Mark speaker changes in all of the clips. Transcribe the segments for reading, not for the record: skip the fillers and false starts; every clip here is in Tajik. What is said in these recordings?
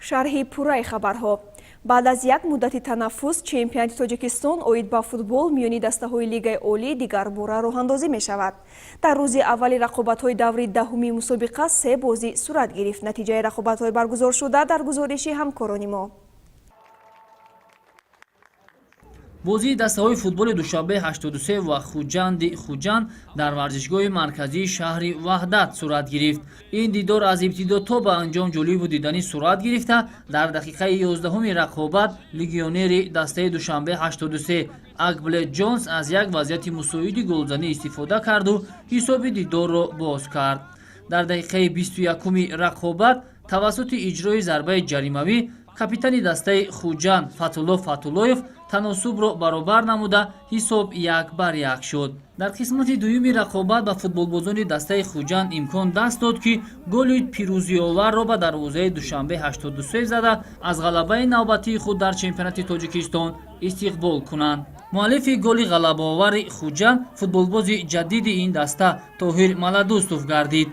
Speaker 1: шарҳи пурраи хабарҳо. баъд аз як муддати танаффус чемпионати Тоҷикистон оид ба футбол миёни дастаҳои Лигаи Олӣ дигар бора роҳандозӣ мешавад. дар рӯзи аввали рақобатҳои даври даҳуми мусобиқа 3 бозӣ сурат гирифт. натиҷаи рақобатҳои баргузор шуда дар гузориши ҳамкорони мо.
Speaker 2: бозии дастаҳои футболи душанбе 83 ва хуҷанди хуҷанд дар варзишгоҳи марказии шаҳри ваҳдат сурат гирифт. ин дидор аз ибтидо то ба анҷом ҷолибу диданӣ сурат гирифта, дар дақиқаи 11-уми рақобат легионери дастаи душанбе 83 Акблет Ҷонс аз як вазъияти мусоиди голзанӣ истифода карду ҳисоби дидорро боз кард. дар дақиқаи 21-уми рақобат тавассути иҷрои зарбаи ҷаримавӣ капитани дастаи хуҷанд Фатулло Фатуллоев таносубро баробар намуда ҳисоб 1-1 шуд. дар қисмати дуюми рақобат ба футболбозони дастаи хуҷанд имкон даст дод ки голи пирӯзиоварро ба дарвозаи душанбе 83 зада аз ғалабаи навбатии худ дар чемпионати Тоҷикистон истиқбол кунанд. муаллифи голи ғалабаовари хуҷанд футболбози ҷадиди ин даста Тоҳир Маладустов гардид.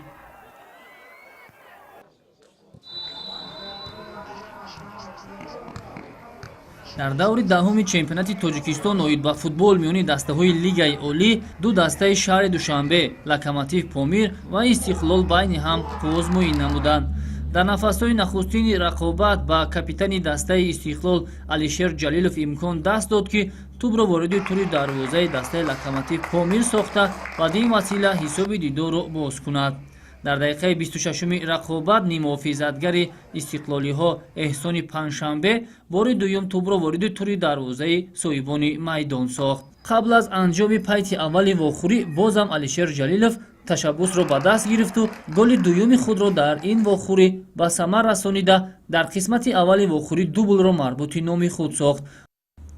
Speaker 2: дар даври даҳуми чемпионати Тоҷикистон оид ба футбол миёни дастаҳои Лигаи Олӣ ду дастаи шаҳри Душанбе Локомотив Помир ва Истиқлол байни ҳам повозмӯӣ намуданд. дар нафасҳои нахустини рақобат ба капитани дастаи Истиқлол Алишер Ҷалилов имкон даст дод ки тӯбро вориди тури дарвозаи дастаи Локомотив Помир сохта бадин васила ҳисоби дидорро боз кунад. дар дақиқаи 26-уми рақобат нимуҳофизатгари истиқлолиҳо Эҳсони Паншанбе бори дуюм тӯбро вориди тури дарвозаи соҳибони майдон сохт. қабл аз анҷоми пайти аввали вохӯрӣ бозам Алишер Ҷалилов ташаббусро ба даст гирифту голи дуюми худро дар ин вохӯрӣ ба самар расонида дар қисмати аввали вохӯрӣ дублро марбути номи худ сохт.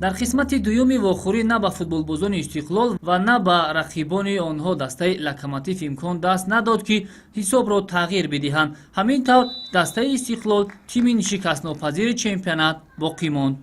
Speaker 2: дар қисмати дуюми вохӯрӣ на ба футболбозони Истиқлол ва на ба рақибони онҳо дастаи Локомотив имкон даст надод ки ҳисобро тағйир бидиҳанд. ҳамин тавр дастаи Истиқлол тими шикастнопазири чемпионат боқӣ монд.